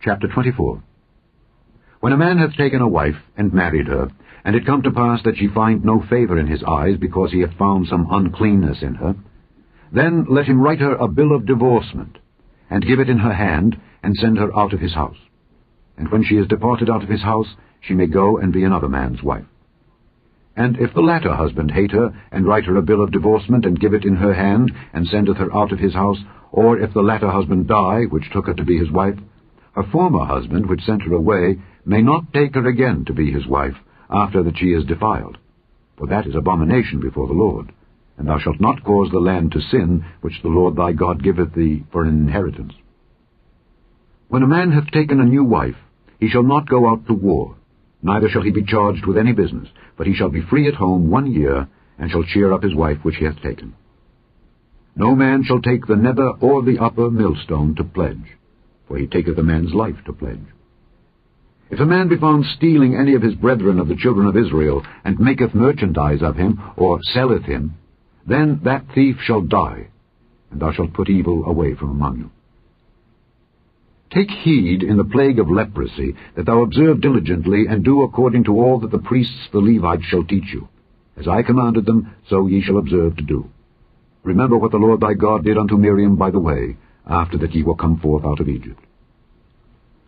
Chapter 24. When a man hath taken a wife, and married her, and it come to pass that she find no favor in his eyes, because he hath found some uncleanness in her, then let him write her a bill of divorcement, and give it in her hand, and send her out of his house. And when she is departed out of his house, she may go and be another man's wife. And if the latter husband hate her, and write her a bill of divorcement, and give it in her hand, and sendeth her out of his house, or if the latter husband die, which took her to be his wife, her former husband, which sent her away, may not take her again to be his wife, after that she is defiled. For that is abomination before the Lord. And thou shalt not cause the land to sin, which the Lord thy God giveth thee for an inheritance. When a man hath taken a new wife, he shall not go out to war, neither shall he be charged with any business, but he shall be free at home 1 year, and shall cheer up his wife which he hath taken. No man shall take the nether or the upper millstone to pledge, for he taketh a man's life to pledge. If a man be found stealing any of his brethren of the children of Israel, and maketh merchandise of him, or selleth him, then that thief shall die, and thou shalt put evil away from among you. Take heed in the plague of leprosy, that thou observe diligently, and do according to all that the priests the Levites shall teach you. As I commanded them, so ye shall observe to do. Remember what the Lord thy God did unto Miriam by the way, after that ye were come forth out of Egypt.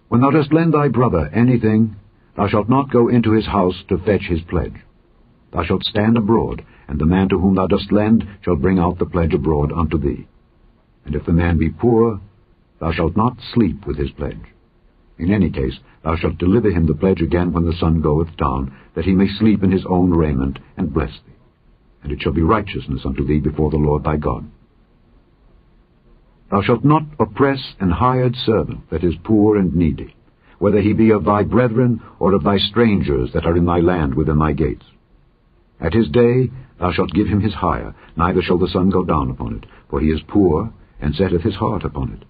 When thou dost lend thy brother anything, thou shalt not go into his house to fetch his pledge. Thou shalt stand abroad, and the man to whom thou dost lend shall bring out the pledge abroad unto thee. And if the man be poor, thou shalt not sleep with his pledge. In any case, thou shalt deliver him the pledge again when the sun goeth down, that he may sleep in his own raiment, and bless thee. And it shall be righteousness unto thee before the Lord thy God. Thou shalt not oppress an hired servant that is poor and needy, whether he be of thy brethren or of thy strangers that are in thy land within thy gates. At his day thou shalt give him his hire, neither shall the sun go down upon it, for he is poor, and setteth his heart upon it,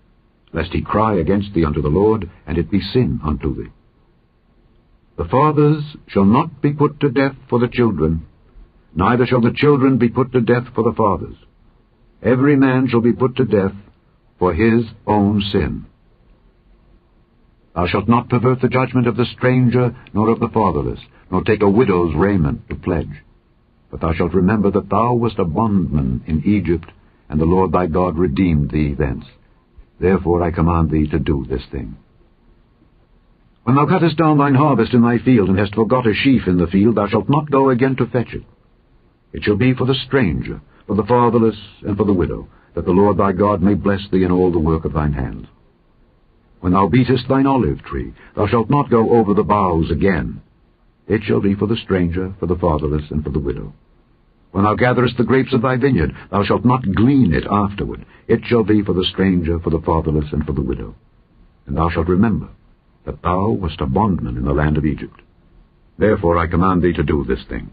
lest he cry against thee unto the Lord, and it be sin unto thee. The fathers shall not be put to death for the children, neither shall the children be put to death for the fathers. Every man shall be put to death for his own sin. Thou shalt not pervert the judgment of the stranger, nor of the fatherless, nor take a widow's raiment to pledge. But thou shalt remember that thou wast a bondman in Egypt, and the Lord thy God redeemed thee thence. Therefore I command thee to do this thing. When thou cuttest down thine harvest in thy field, and hast forgot a sheaf in the field, thou shalt not go again to fetch it. It shall be for the stranger, for the fatherless, and for the widow, that the Lord thy God may bless thee in all the work of thine hands. When thou beatest thine olive tree, thou shalt not go over the boughs again. It shall be for the stranger, for the fatherless, and for the widow. When thou gatherest the grapes of thy vineyard, thou shalt not glean it afterward. It shall be for the stranger, for the fatherless, and for the widow. And thou shalt remember that thou wast a bondman in the land of Egypt. Therefore I command thee to do this thing.